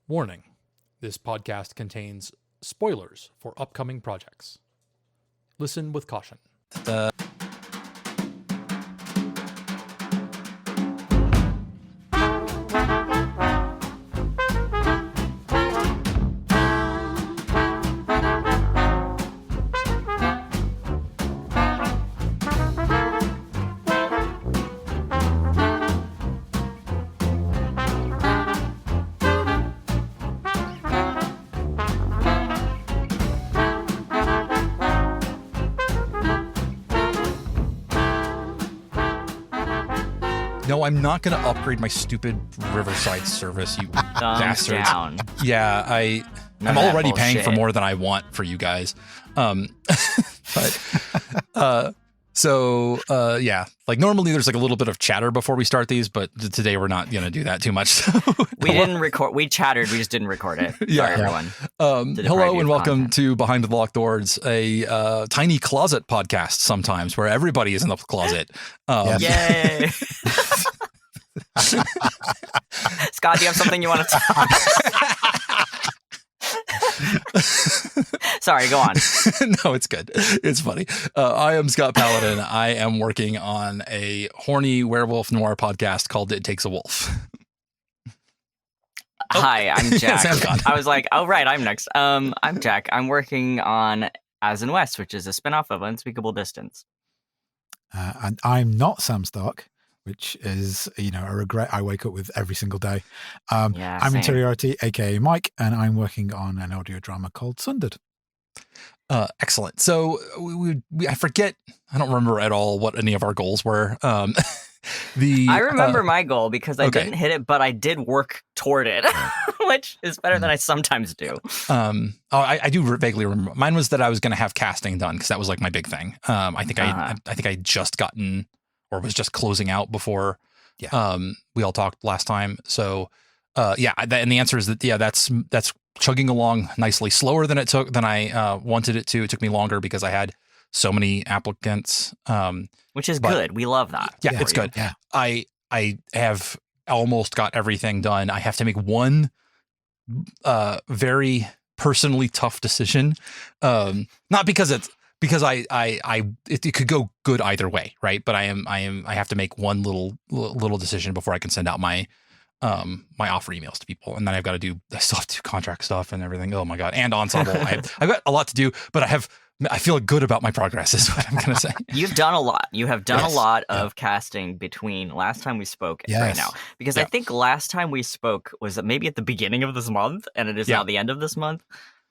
Warning: this podcast contains spoilers for upcoming projects. Listen with caution. No, I'm not going to upgrade my stupid Riverside service, you bastards. Down. Yeah, I'm already paying for more than I want for you guys. Yeah, like normally there's like a little bit of chatter before we start these, but today we're not going to do that too much. We didn't record. We chattered. We just didn't record it. Sorry, everyone. Hello and welcome to Behind the Locked Doors, a tiny closet podcast sometimes where everybody is in the closet. Yay! Scott, do you have something you want to talk? Sorry, go on. No, it's good. It's funny. I am Scott Paladin. I am working on a horny werewolf noir podcast called It Takes a Wolf. Hi, I'm Jack. Sam's gone. I was like, oh, right, I'm next. I'm Jack. I'm working on As in West, which is a spinoff of Unspeakable Distance. And I'm not Sam Stark, which is, a regret I wake up with every single day. I'm same. Interiority, aka Mike, and I'm working on an audio drama called Sundered. Excellent. So I forget. I don't remember at all what any of our goals were. I remember my goal because I didn't hit it, but I did work toward it, which is better than I sometimes do. I do vaguely remember. Mine was that I was going to have casting done because that was like my big thing. I think I just gotten or was just closing out before we all talked last time. So and the answer is that that's chugging along nicely, slower than I wanted it to. It took me longer because I had so many applicants. Which is good. We love that. Yeah, it's good. Yeah. I have almost got everything done. I have to make one very personally tough decision. Not because it could go good either way, right? But I have to make one little decision before I can send out my offer emails to people, and then I still have to do contract stuff and everything. Oh my god, and ensemble. I've got a lot to do, but I feel good about my progress is what I'm going to say. You've done a lot. You have done a lot of casting between last time we spoke and right now. Because I think last time we spoke was maybe at the beginning of this month, and it is now the end of this month.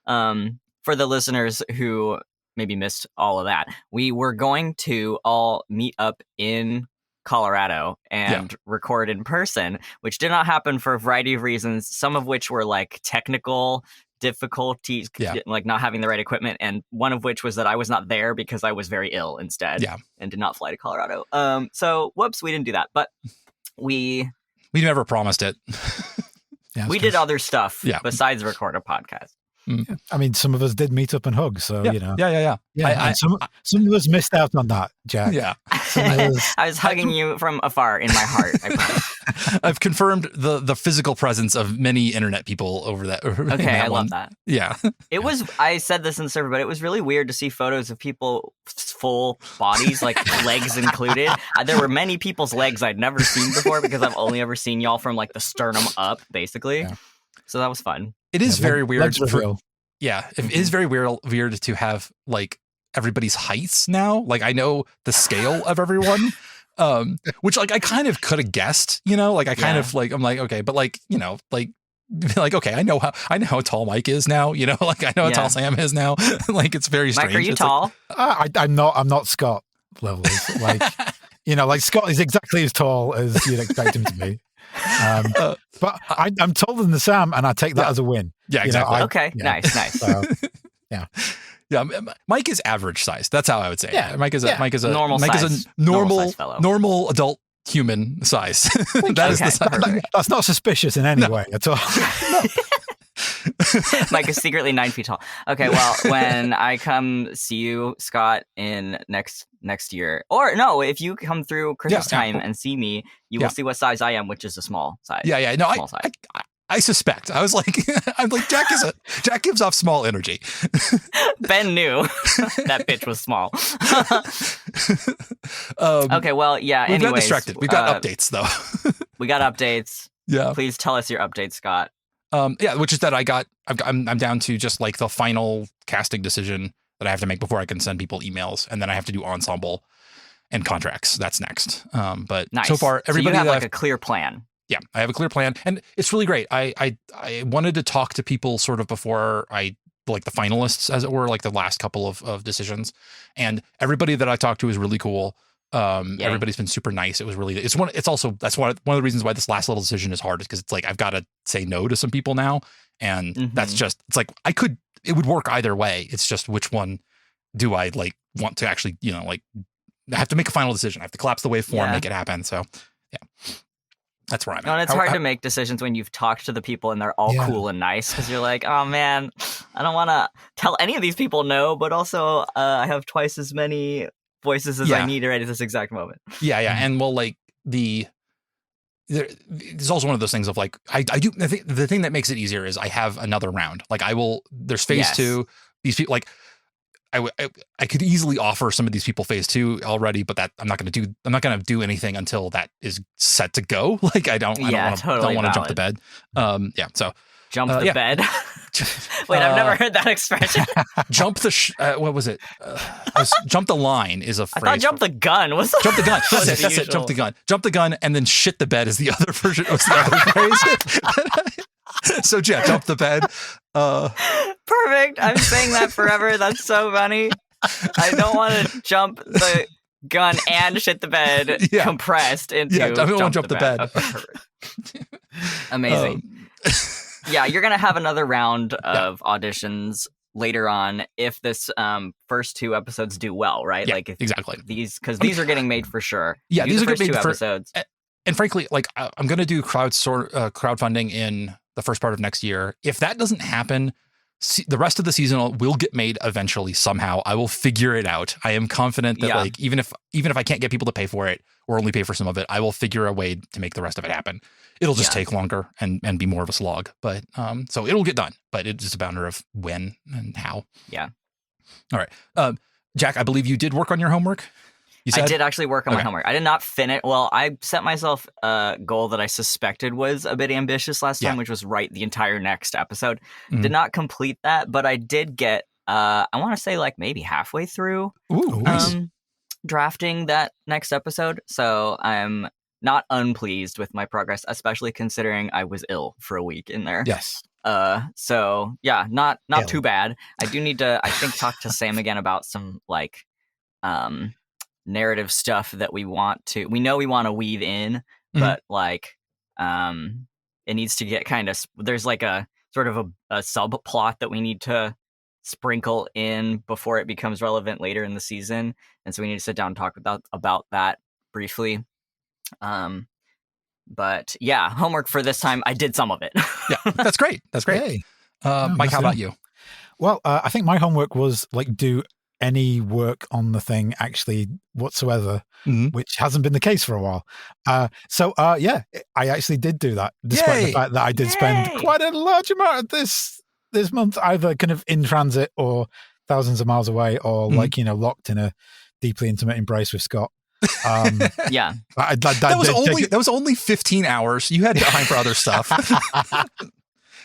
For the listeners who maybe missed all of that, we were going to all meet up in Colorado and record in person, which did not happen for a variety of reasons, some of which were like technical difficulties, like not having the right equipment, and one of which was that I was not there because I was very ill instead and did not fly to Colorado. So whoops, we didn't do that, but we never promised it. We did other stuff besides record a podcast. Yeah. I mean, some of us did meet up and hug, so Yeah. Some of us missed out on that, Jack. Yeah, I was hugging you from afar in my heart. I promise. I've confirmed the physical presence of many internet people over that. Okay, I love that. Yeah, it was. I said this in the server, but it was really weird to see photos of people full bodies, like legs included. There were many people's legs I'd never seen before because I've only ever seen y'all from like the sternum up, basically. Yeah. So that was fun. It is very weird. It is very weird to have like everybody's heights now. Like I know the scale of everyone, which like I kind of could have guessed. Like I kind of like I'm like okay, but like like okay, I know how tall Mike is now. Like I know how tall Sam is now. Like it's very strange. Mike, are you tall? Like, I'm not Scott levels. Like like Scott is exactly as tall as you'd expect him to be. But I'm taller than the Sam, and I take that as a win. Yeah, exactly. Nice. So, Mike is average size. That's how I would say. Yeah, Mike is a normal normal adult human size. That is the size. That's not suspicious in any way at all. Mike is secretly 9 feet tall. Okay, well, when I come see you, Scott, in next year, or no, if you come through Christmas time and see me, you will see what size I am, which is a small size. No, small size. I suspect. I was like, I'm like, Jack gives off small energy. Ben knew that bitch was small. Okay, well, yeah. We've got distracted. We've got updates though. We got updates. Yeah. Please tell us your updates, Scott. Which is that I'm down to just like the final casting decision that I have to make before I can send people emails, and then I have to do ensemble and contracts. That's next. But nice. So far, everybody so you have a clear plan. Yeah, I have a clear plan, and it's really great. I wanted to talk to people sort of before I like the finalists, as it were, like the last couple of decisions, and everybody that I talked to is really cool. Everybody's been super nice. It was really, that's one of the reasons why this last little decision is hard, is because it's like, I've got to say no to some people now. And that's just, it's like, it would work either way. It's just, which one do I like want to actually, like I have to make a final decision. I have to collapse the waveform, make it happen. So yeah, that's where I'm at. And it's hard to make decisions when you've talked to the people and they're all cool and nice. Cause you're like, oh man, I don't want to tell any of these people no, but also I have twice as many voices as I need right at this exact moment. Yeah. And well, like there's also one of those things of like, I do, the thing that makes it easier is I have another round. Like there's phase 2, these people, like I could easily offer some of these people phase 2 already, but that I'm not going to do anything until that is set to go. Like I don't want to jump the bed. So jump the bed. Wait, I've never heard that expression. Jump the what was it? Jump the line is a phrase. I thought jump the gun. What's jump the gun? That's it. Jump the gun. Jump the gun, and then shit the bed is the other version. Was the other phrase. So yeah, jump the bed. Perfect. I'm saying that forever. That's so funny. I don't want to jump the gun and shit the bed compressed into. Yeah, I don't want to jump the bed. Okay, amazing. Yeah, you're going to have another round of auditions later on if this first 2 episodes do well, right? Yeah, like if exactly. These are getting made for sure. Yeah, these are getting made for 2 episodes. And frankly, like I'm going to do crowdfunding in the first part of next year. If that doesn't happen, the rest of the season will get made eventually somehow. I will figure it out. I am confident that like even if I can't get people to pay for it or only pay for some of it, I will figure a way to make the rest of it happen. It'll just take longer and be more of a slog, but so it'll get done. But it's just a matter of when and how. Yeah. All right, Jack. I believe you did work on your homework. I did actually work on my homework. I did not finish. Well, I set myself a goal that I suspected was a bit ambitious last time, which was write the entire next episode. Did not complete that, but I did get, I want to say like maybe halfway through drafting that next episode. So I'm not unpleased with my progress, especially considering I was ill for a week in there. Yes. So yeah, not too bad. I do need to, I think, talk to Sam again about some like, narrative stuff that we want to weave in, but like it needs to get kind of, there's like a sort of a subplot that we need to sprinkle in before it becomes relevant later in the season, and so we need to sit down and talk about that briefly. But yeah, homework for this time, I did some of it. Yeah, that's great. Hey. Mike, how about you? Well, I think my homework was like do any work on the thing actually whatsoever, which hasn't been the case for a while. So I actually did do that, despite the fact that I did spend quite a large amount of this month either kind of in transit or thousands of miles away or locked in a deeply intimate embrace with Scott. That was only 15 hours. You had time for other stuff.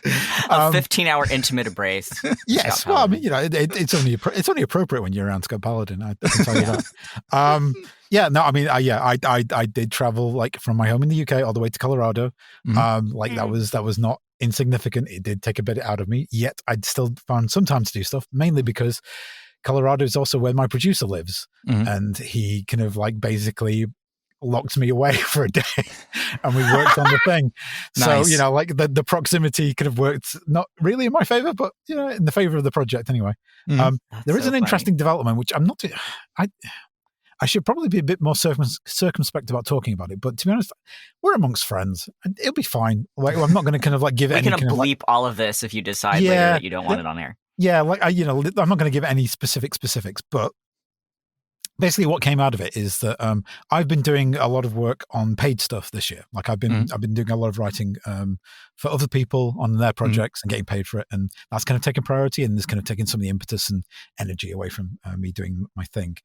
A 15-hour intimate embrace. Yes, well, I mean, it's only appropriate when you're around Scott Paladin. I can tell you that. I did travel like from my home in the UK all the way to Colorado. That was not insignificant. It did take a bit out of me. Yet I'd still found some time to do stuff, mainly because Colorado is also where my producer lives, and he kind of like basically locked me away for a day and we worked on the thing. Nice. So, like the proximity could have worked not really in my favor, but, in the favor of the project anyway. There is an interesting development, which I'm not, I should probably be a bit more circumspect about talking about it. But to be honest, we're amongst friends and it'll be fine. Like, I'm not going to kind of like give it any kind of bleep all of this if you decide later that you don't want it on air. Yeah. Like, I'm not going to give any specifics, but basically what came out of it is that I've been doing a lot of work on paid stuff this year. Like I've been doing a lot of writing for other people on their projects and getting paid for it, and that's kind of taken priority, and this kind of taken some of the impetus and energy away from me doing my thing.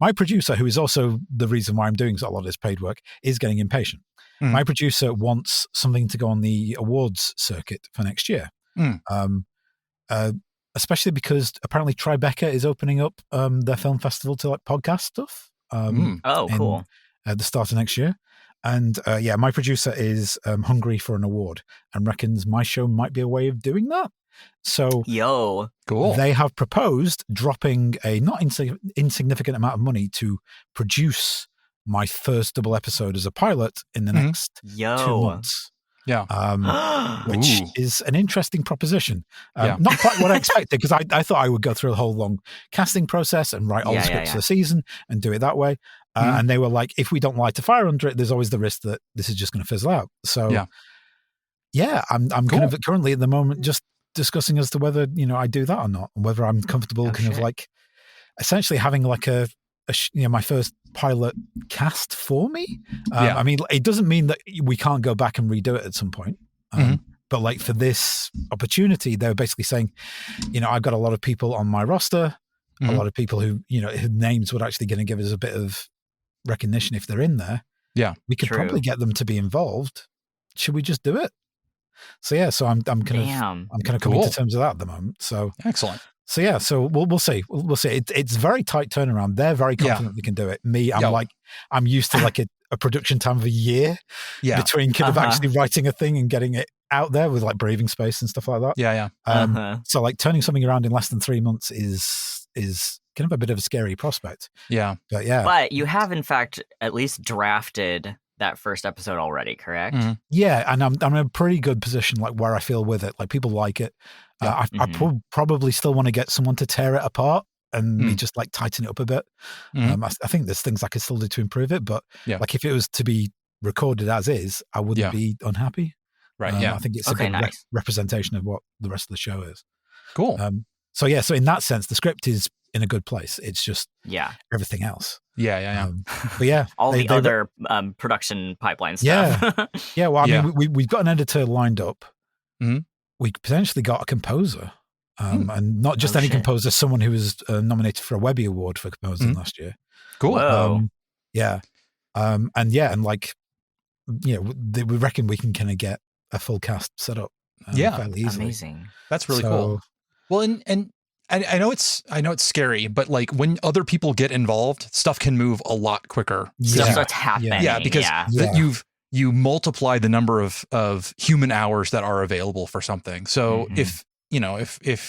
My producer, who is also the reason why I'm doing a lot of this paid work, is getting impatient. My producer wants something to go on the awards circuit for next year. Especially because apparently Tribeca is opening up their film festival to like podcast stuff. Cool. At the start of next year. And my producer is hungry for an award and reckons my show might be a way of doing that. So cool. They have proposed dropping a not insignificant amount of money to produce my first double episode as a pilot in the next 2 months. Yeah. Which is an interesting proposition. Not quite what I expected, because I thought I would go through a whole long casting process and write all the scripts for the season and do it that way. And they were like, if we don't light a fire under it, there's always the risk that this is just going to fizzle out. So I'm cool. Kind of currently at the moment just discussing as to whether, I do that or not, and whether I'm comfortable of like essentially having like my first pilot cast for me. I mean, it doesn't mean that we can't go back and redo it at some point. But like for this opportunity, they were basically saying, I've got a lot of people on my roster, a lot of people whose names would actually going to give us a bit of recognition if they're in there. Yeah, we could probably get them to be involved. Should we just do it? So I'm kind of coming to terms with that at the moment. So excellent. So we'll see. We'll see. It's very tight turnaround. They're very confident we can do it. Me, I'm used to like a production time of a year between kind of actually writing a thing and getting it out there with like breathing space and stuff like that. So like turning something around in less than 3 months is kind of a bit of a scary prospect. But you have in fact at least drafted that first episode already, correct? Yeah, and I'm in a pretty good position, like where I feel with it. Like people like it. I probably still want to get someone to tear it apart and me just like tighten it up a bit. I think there's things I could still do to improve it, but like if it was to be recorded as is, I wouldn't be unhappy. Right. I think it's a good representation of what the rest of the show is. Cool. So in that sense, the script is in a good place. It's just everything else. But all the other production pipeline stuff. Well, I mean, we've got an editor lined up. We potentially got a composer, and not just any composer, someone who was nominated for a Webby Award for composing last year. Cool. And like, we reckon we can kind of get a full cast set up. Fairly easily. Amazing. That's really cool. Well, and I know it's scary, but like when other people get involved, stuff can move a lot quicker. Stuff starts happening. Yeah, because you multiply the number of human hours that are available for something. So if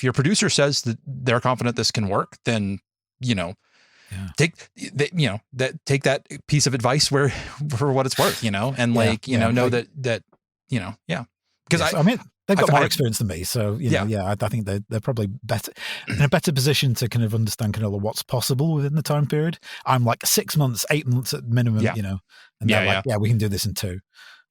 your producer says that they're confident this can work, then take that piece of advice for what it's worth, and know that because I mean, they've got more experience than me, so I think they're probably better in a better position to kind of understand kind of what's possible within the time period. I'm like 6 months, 8 months at minimum, and they're like, we can do this in 2.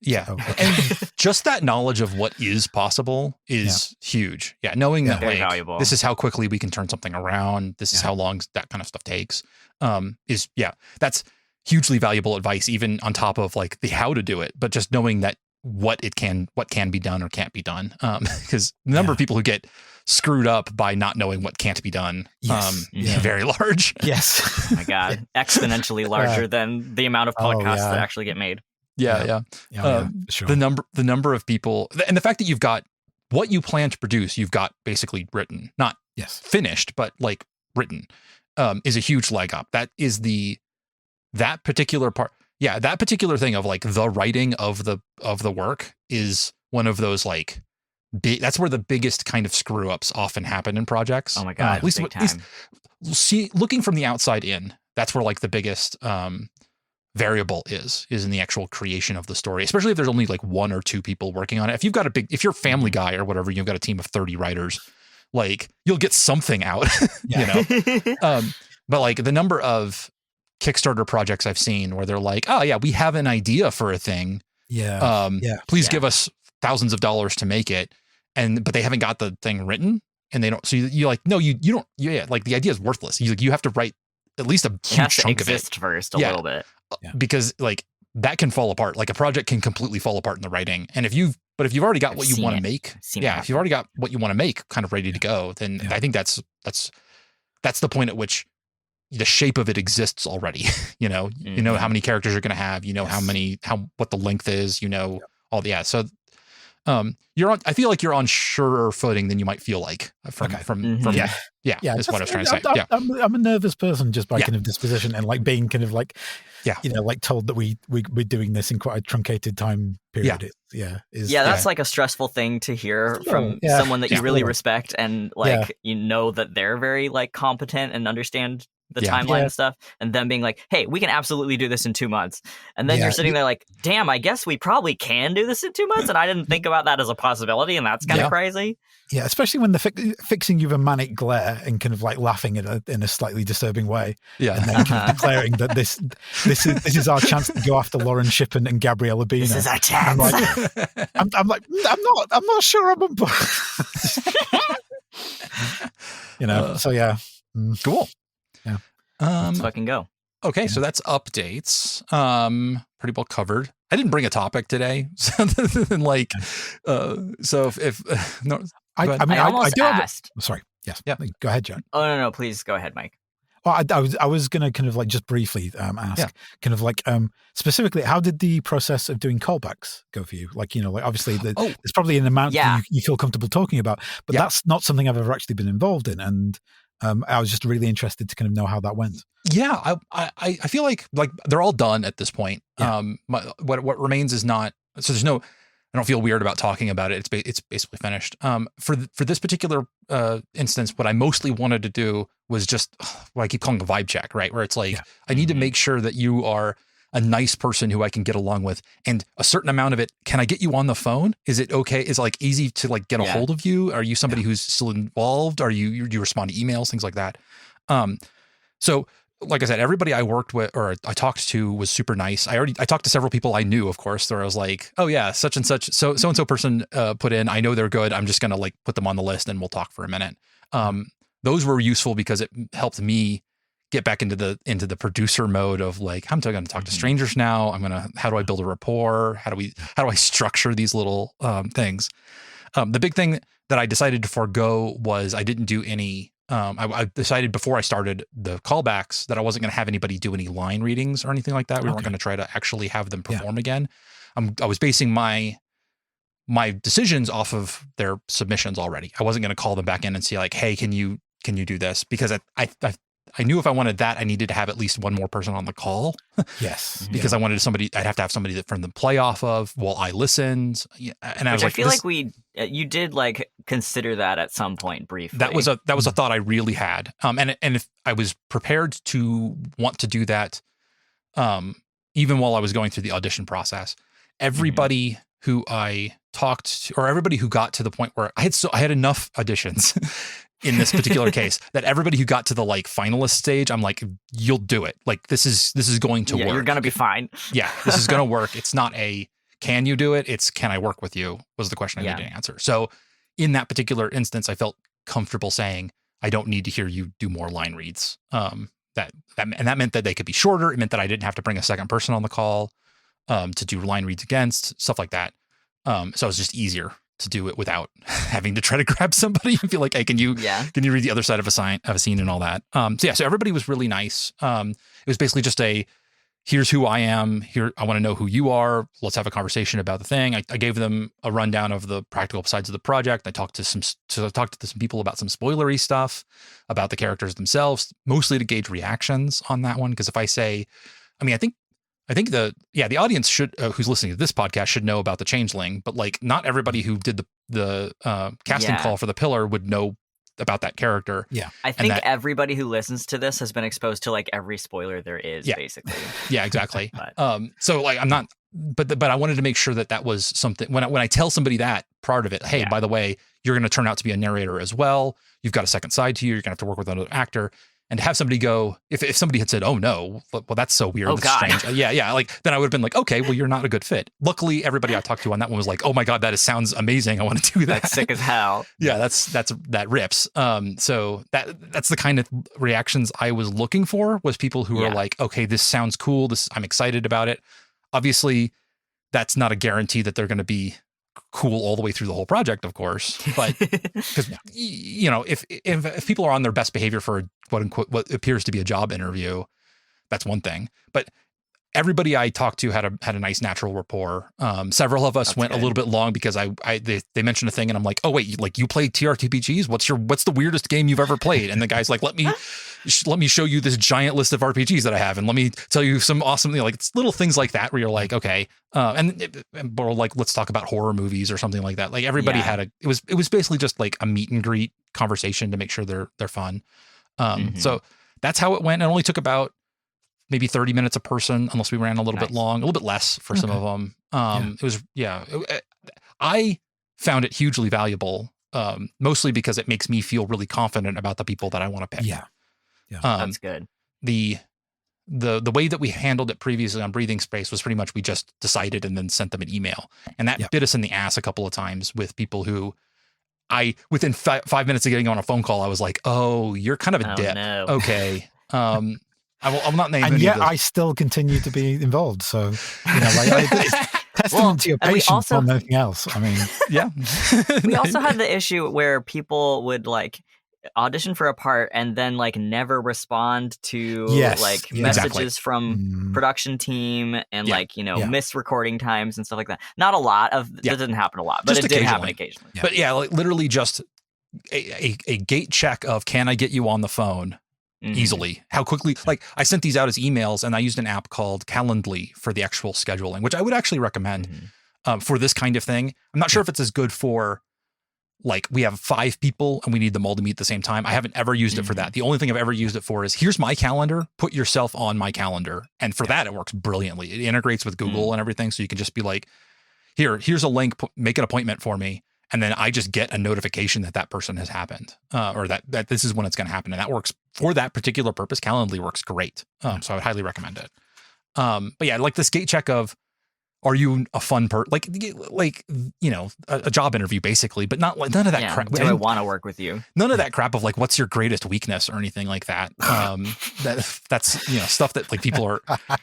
Yeah, so, and just that knowledge of what is possible is huge. Yeah, knowing that like valuable. This is how quickly we can turn something around. This is how long that kind of stuff takes. That's hugely valuable advice, even on top of like the how to do it, but just knowing that what can be done or can't be done. Because the number of people who get screwed up by not knowing what can't be done is very large. Yes. Oh my God. Exponentially larger than the amount of podcasts that actually get made. Sure. The number of people, and the fact that you've got what you plan to produce, you've got basically written, not finished, but like written, is a huge leg up. That is that particular part. Yeah, that particular thing of like the writing of the work is one of those like that's where the biggest kind of screw ups often happen in projects. Oh my God, at least looking from the outside in, that's where like the biggest variable is in the actual creation of the story, especially if there's only like 1 or 2 people working on it. If you've got if you're Family Guy or whatever, you've got a team of 30 writers, like you'll get something out, but like the number of Kickstarter projects I've seen where they're like, oh yeah, we have an idea for a thing. Please give us thousands of dollars to make it. But they haven't got the thing written and they don't, so you're like, no, you don't, like the idea is worthless. You have to write at least a huge chunk of it exist first a little bit. Because like that can fall apart. Like a project can completely fall apart in the writing. And if you've already got what you want to make, if you've already got what you want to make kind of ready to go, then I think that's the point at which the shape of it exists already. You know how many characters you're going to have, what the length is, all the, so I feel like you're on surer footing than you might feel like from is what I was trying to say. I'm a nervous person just by kind of disposition, and like being kind of like, like told that we're doing this in quite a truncated time period. That's like a stressful thing to hear from someone that you really respect, and like that they're very like competent and understand the timeline and stuff, and them being like, hey, we can absolutely do this in 2 months, and then you're sitting there like, damn, I guess we probably can do this in 2 months, and I didn't think about that as a possibility, and that's kind of crazy. Yeah, especially when they're fixing you with a manic glare and kind of like laughing in a slightly disturbing way, and then kind of declaring that this is our chance to go after Lauren Shippen and Gabriella Bino. This is our chance. I'm like, I'm not sure I'm on board. So yeah, cool. Yeah. Let's fucking go. Okay, so that's updates. Pretty well covered. I didn't bring a topic today, so like, so if no, I almost asked. Sorry. Yes. Yeah. Go ahead, John. Oh no, please go ahead, Mike. Well, I was going to kind of like just briefly ask, kind of like specifically, how did the process of doing callbacks go for you? Like, like obviously there's probably an amount that you feel comfortable talking about, but that's not something I've ever actually been involved in, and I was just really interested to kind of know how that went. Yeah, I feel like they're all done at this point. Yeah. What remains is not, so there's no, I don't feel weird about talking about it. It's basically finished. For this particular instance, what I mostly wanted to do was just what I keep calling a vibe check, right? Where it's like, I need to make sure that you are a nice person who I can get along with, and a certain amount of it. Can I get you on the phone? Is it okay? Is it like easy to like get a hold of you? Are you somebody who's still involved? Do you respond to emails, things like that? So like I said, everybody I worked with or I talked to was super nice. I talked to several people I knew, of course, where I was like, oh yeah, such and such, so and so person put in, I know they're good. I'm just going to like put them on the list and we'll talk for a minute. Those were useful because it helped me get back into the producer mode of like, I'm going to talk to strangers now. How do I build a rapport? How do I structure these little things? The big thing that I decided to forego was I didn't do any, I decided before I started the callbacks that I wasn't going to have anybody do any line readings or anything like that. We weren't going to try to actually have them perform again. I was basing my decisions off of their submissions already. I wasn't going to call them back in and see like, hey, can you do this? Because I knew if I wanted that, I needed to have at least one more person on the call. Yes. Because I wanted I'd have to have somebody from them play off of while I listened. And I was like, I feel like you did like consider that at some point briefly. That was a thought I really had. And if I was prepared to want to do that, even while I was going through the audition process, everybody who I talked to, or everybody who got to the point where I had enough auditions in this particular case that everybody who got to the like finalist stage, I'm like, you'll do it. Like this is going to work. You're going to be fine. Yeah, this is going to work. It's not can you do it? It's can I work with you was the question I needed to answer. So in that particular instance, I felt comfortable saying, I don't need to hear you do more line reads. And that meant that they could be shorter. It meant that I didn't have to bring a second person on the call to do line reads against, stuff like that. So it was just easier to do it without having to try to grab somebody and feel like, hey, can you read the other side of a scene and all that? So everybody was really nice. It was basically just here's who I am. Here, I want to know who you are. Let's have a conversation about the thing. I gave them a rundown of the practical sides of the project. I talked to some people about some spoilery stuff about the characters themselves, mostly to gauge reactions on that one. Because if I say, I think the audience should who's listening to this podcast should know about the Changeling, but like not everybody who did the casting call for the Pillar would know about that character. Yeah, I think everybody who listens to this has been exposed to like every spoiler there is, basically. Yeah, exactly. So like I'm not, but I wanted to make sure that was something when I tell somebody that part of it. Hey, by the way, you're going to turn out to be a narrator as well. You've got a second side to you. You're going to have to work with another actor. And to have somebody go, if somebody had said, "Oh no, well that's so weird, that's strange," yeah, like then I would have been like, "Okay, well you're not a good fit." Luckily, everybody I talked to on that one was like, "Oh my god, sounds amazing. I want to do that." That's sick as hell. Yeah, that rips. So that's the kind of reactions I was looking for, was people who are like, "Okay, this sounds cool. I'm excited about it." Obviously, that's not a guarantee that they're going to be cool all the way through the whole project, of course, but because if people are on their best behavior for what appears to be a job interview, that's one thing. But everybody I talked to had a nice natural rapport. Several of us went a little bit long because they mentioned a thing and I'm like, "Oh wait, like you play TRPGs? What's the weirdest game you've ever played?" And the guy's like, let me show you this giant list of RPGs that I have, and let me tell you some awesome, like it's little things like that where you're like, okay, and like let's talk about horror movies or something like that. Like everybody had it was basically just like a meet and greet conversation to make sure they're fun. So that's how it went. It only took about maybe 30 minutes a person, unless we ran a little bit long, a little bit less for some of them. It was, I found it hugely valuable, mostly because it makes me feel really confident about the people that I want to pick. Yeah. That's good. The way that we handled it previously on Breathing Space was pretty much we just decided and then sent them an email. And that bit us in the ass a couple of times with people who within 5 minutes of getting on a phone call, I was like, "Oh, you're kind of a dip." No. Okay. I'm not naming. And yet I still continue to be involved. So, it's testament to your patience more than anything else. I mean, yeah. We also had the issue where people would like audition for a part and then like never respond to messages from production team and miss recording times and stuff like that. Not a lot of that didn't happen a lot, but it did happen occasionally. Yeah. But like literally just a gate check of, can I get you on the phone? Easily. How quickly, like I sent these out as emails and I used an app called Calendly for the actual scheduling, which I would actually recommend for this kind of thing. I'm not sure if it's as good for like we have 5 people and we need them all to meet at the same time. I haven't ever used it for that. The only thing I've ever used it for is, here's my calendar, put yourself on my calendar. And for that, it works brilliantly. It integrates with Google and everything. So you can just be like, here's a link, make an appointment for me. And then I just get a notification that person has happened, or that this is when it's going to happen. And that works for that particular purpose. Calendly works great. So I would highly recommend it. But yeah, like this gate check of, are you a fun person? Like a job interview basically, but not like none of that crap. Do I want to work with you? None of that crap of like, what's your greatest weakness or anything like that. That's stuff that like people are,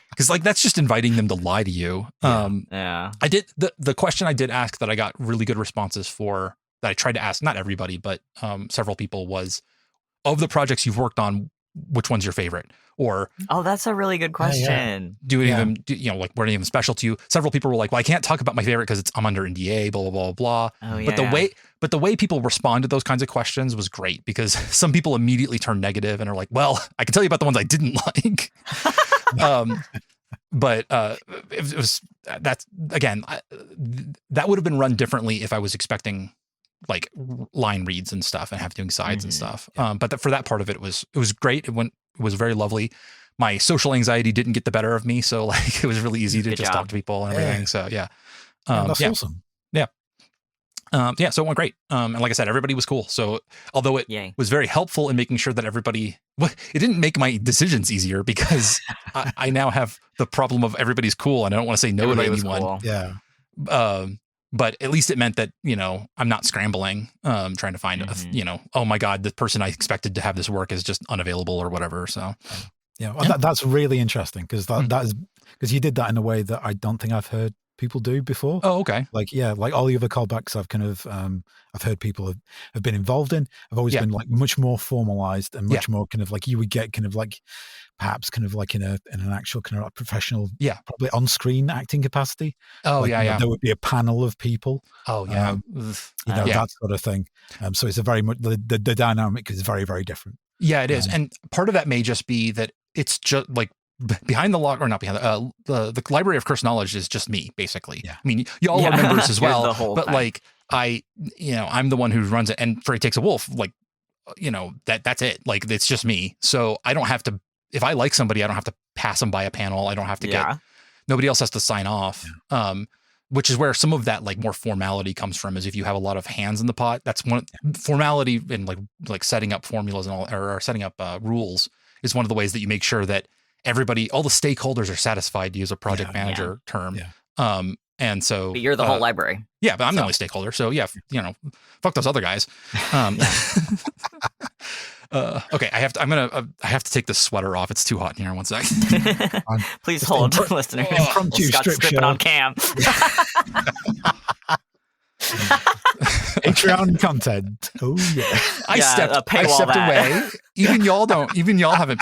because like that's just inviting them to lie to you. I did the question I did ask that I got really good responses for, that I tried to ask not everybody but several people, was, of the projects you've worked on, which one's your favorite? Or that's a really good question. Do any of them, like were any of them special to you? Several people were like, "Well, I can't talk about my favorite because I'm under NDA." Blah blah blah blah. But the way people respond to those kinds of questions was great, because some people immediately turn negative and are like, "Well, I can tell you about the ones I didn't like." But it was that's again that would have been run differently if I was expecting like line reads and stuff and have doing sides and stuff. But for that part of it, it was great. It was very lovely. My social anxiety didn't get the better of me. So like, it was really easy to just talk to people and everything. So that's awesome. So it went great. And like I said, everybody was cool. So although it was very helpful in making sure that everybody, it didn't make my decisions easier, because I now have the problem of everybody's cool and I don't want to say no to anyone. Cool. Yeah. But at least it meant that, I'm not scrambling, trying to find, oh my God, the person I expected to have this work is just unavailable or whatever. So, that's really interesting, because that is, because you did that in a way that I don't think I've heard people do before. Oh, okay. Like all the other callbacks I've kind of, I've heard people have been involved in, have always been like much more formalized and much more kind of like, you would get kind of like, perhaps kind of like in an actual kind of like professional, probably on-screen acting capacity. Oh, like, there would be a panel of people. Oh, yeah. That sort of thing. So it's a very much, the dynamic is very, very different. Yeah, it is. And part of that may just be that it's just like behind the log, or not behind the Library of Cursed Knowledge is just me, basically. Yeah. I mean, you all are members as well, but time. Like I'm the one who runs it. And for It Takes a Wolf, like, that's it. Like, it's just me. So I don't have to, if I like somebody, I don't have to pass them by a panel. I don't have to nobody else has to sign off. which is where some of that like more formality comes from, is if you have a lot of hands in the pot. That's one formality in like setting up formulas and all, or setting up rules is one of the ways that you make sure that everybody, all the stakeholders are satisfied, to use a project manager term. Yeah. And so but you're the whole library. Yeah, but I'm the only stakeholder. So yeah, fuck those other guys. Okay, I have to take this sweater off. It's too hot in here. 1 sec. Please hold, listeners. Scott's stripping on cam. Patreon content. Oh yeah. I stepped away. Even y'all haven't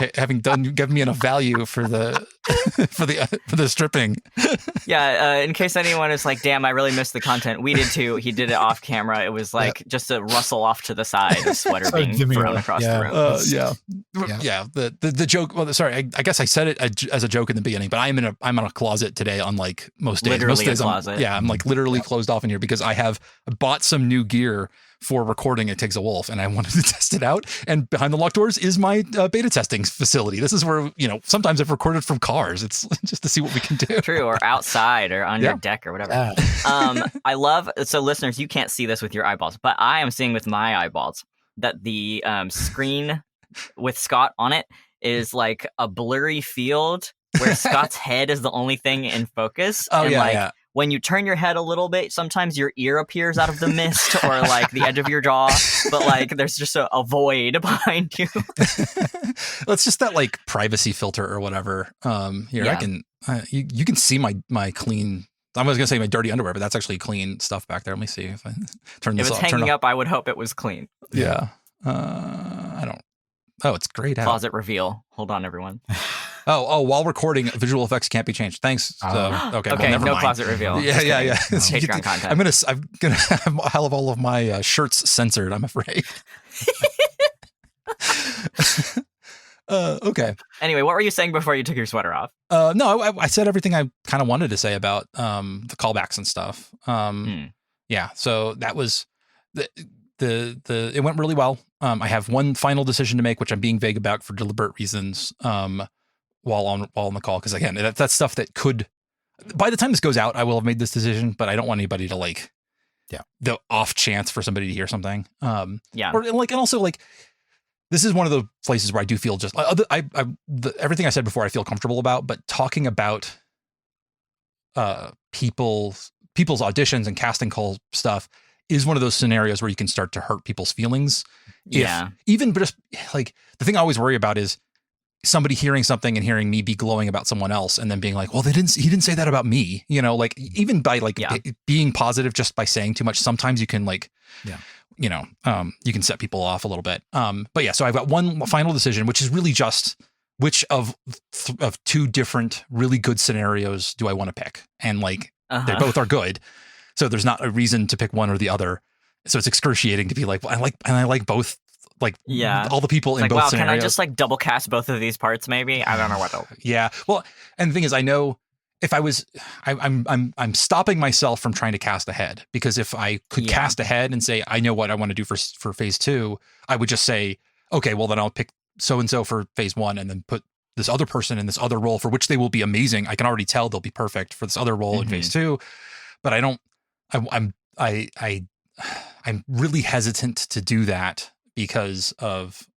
given me enough value for the for the stripping. Yeah, in case anyone is like, damn, I really missed the content. We did too. He did it off camera. It was like just a rustle off to the side, a sweater being thrown across the room. The joke. Well, sorry, I guess I said it as a joke in the beginning, but I'm in a closet today. Unlike most days, literally most days a closet. I'm like literally closed off in here because I have bought some new gear for recording It Takes a Wolf, and I wanted to test it out. And behind the locked doors is my beta testing facility. This is where, sometimes I've recorded from cars. It's just to see what we can do. True, or outside or on your deck or whatever. I love, so listeners, you can't see this with your eyeballs, but I am seeing with my eyeballs that the screen with Scott on it is like a blurry field where Scott's head is the only thing in focus. When you turn your head a little bit, sometimes your ear appears out of the mist or like the edge of your jaw, but like there's just a void behind you. Well, it's just that like privacy filter or whatever. I can you can see my clean. I was gonna say my dirty underwear, but that's actually clean stuff back there. Let me see if I turn this off. If it's hanging up, I would hope it was clean. Yeah. I don't. Oh, it's grayed out. Closet reveal. Hold on, everyone. While recording, visual effects can't be changed. Thanks. Okay, well, never no mind. Closet reveal. Yeah. Patreon content. I'm gonna have all of my shirts censored, I'm afraid. Okay. Anyway, what were you saying before you took your sweater off? No, I said everything I kind of wanted to say about the callbacks and stuff. Yeah. So that was it went really well. I have one final decision to make, which I'm being vague about for deliberate reasons. While on the call, because again, that's stuff that could, by the time this goes out, I will have made this decision, but I don't want anybody to the off chance for somebody to hear something. And also this is one of the places where I do feel just everything I said before I feel comfortable about, but talking about people's auditions and casting call stuff is one of those scenarios where you can start to hurt people's feelings. Even just like the thing I always worry about is somebody hearing something and hearing me be glowing about someone else and then being like, well, he didn't say that about me, even by being positive just by saying too much. Sometimes you can you can set people off a little bit. But yeah, so I've got one final decision, which is really just which of two different really good scenarios do I want to pick? And they both are good. So there's not a reason to pick one or the other. So it's excruciating to be like, well, I like both. All the people in both scenarios. Can I just double cast both of these parts? Maybe I don't know what. Yeah, well, and the thing is, I know if I was, I'm stopping myself from trying to cast ahead, because if I could cast ahead and say I know what I want to do for phase 2, I would just say, okay, well then I'll pick so and so for phase 1, and then put this other person in this other role for which they will be amazing. I can already tell they'll be perfect for this other role in phase 2, but I don't. I'm really hesitant to do that. Because of,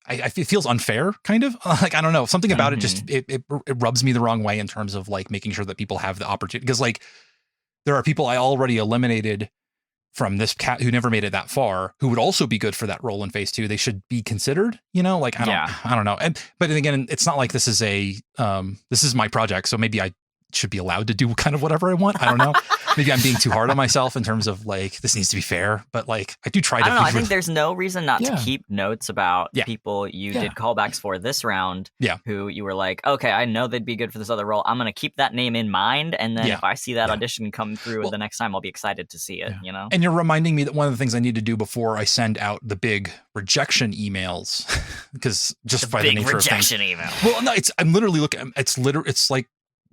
it feels unfair, kind of. I don't know, something about it just it rubs me the wrong way in terms of making sure that people have the opportunity. Because there are people I already eliminated from this cat who never made it that far, who would also be good for that role in phase 2. They should be considered. I don't know. But again, it's not like this is this is my project, so maybe I should be allowed to do kind of whatever I want. I don't know. Maybe I'm being too hard on myself in terms of this needs to be fair, but I do try to. I don't know. I think there's no reason not to keep notes about people you did callbacks for this round. Who you were like, okay, I know they'd be good for this other role. I'm going to keep that name in mind, and then if I see that audition come through the next time, I'll be excited to see it. And you're reminding me that one of the things I need to do before I send out the big rejection emails, because just by the nature of things. Email. Well, no, I'm literally looking.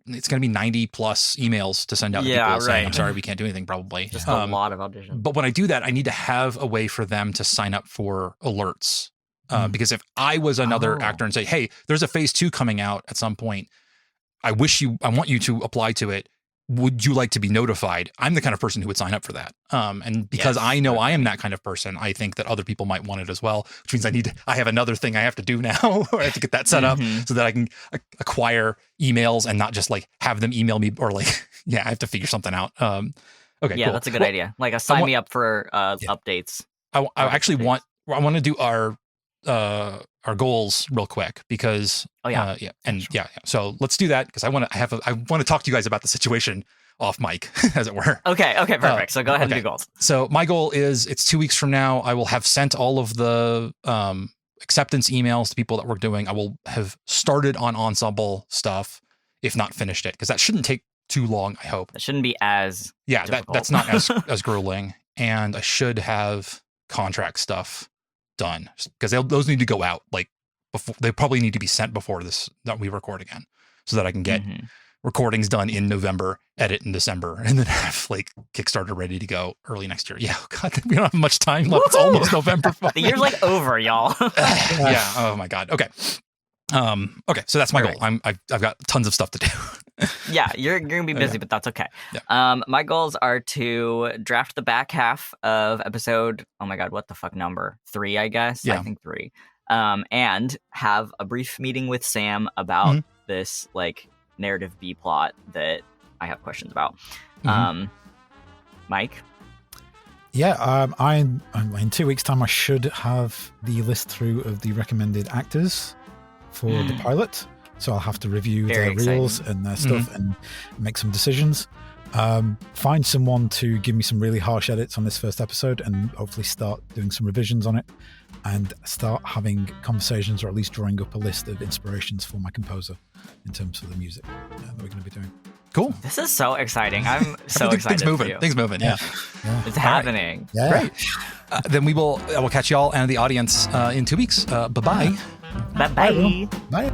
It's going to be 90 plus emails to send out to people saying, I'm sorry, we can't do anything, probably. Just a lot of auditions. But when I do that, I need to have a way for them to sign up for alerts. Because if I was another actor and say, hey, there's a phase 2 coming out at some point, I want you to apply to it. would you like to be notified? I'm the kind of person who would sign up for that. And because I know I am that kind of person, I think that other people might want it as well, which means I have another thing I have to do now, or I have to get that set up so that I can acquire emails and not just like have them email me, or like, I have to figure something out. Okay, yeah, cool. That's a good idea. Like sign me up for updates. I actually want to do our goals real quick because so let's do that because I want to talk to you guys about the situation off mic, as it were. Okay, perfect. So go ahead and do goals. So my goal is it's 2 weeks from now. I will have sent all of the acceptance emails to people that we're doing. I will have started on Ensemble stuff, if not finished it, because that shouldn't take too long. I hope that shouldn't be as that's not as grueling, and I should have contract stuff done because those need to go out like before. They probably need to be sent before that we record again, so that I can get recordings done in November, edit in December, and then have like Kickstarter ready to go early next year. Yeah, God, we don't have much time left. It's almost November. The year's like over, y'all. Yeah. Oh my God. Okay. Okay. So that's my goal. I've got tons of stuff to do. Yeah, you're gonna be busy, but that's okay. Yeah. My goals are to draft the back half of episode. Oh my God, what the fuck number 3? I guess. Yeah. I think 3. And have a brief meeting with Sam about this like narrative B plot that I have questions about. Mike. Yeah, I'm in 2 weeks' time. I should have the list through of the recommended actors for the pilot. So I'll have to review their reels and their stuff and make some decisions. Find someone to give me some really harsh edits on this first episode and hopefully start doing some revisions on it and start having conversations, or at least drawing up a list of inspirations for my composer in terms of the music that we're going to be doing. Cool. This is so exciting. I'm so excited. Things moving. Yeah. It's happening. Yeah. Great. Then I will catch y'all and the audience in 2 weeks. Bye-bye. Bye-bye. Bye.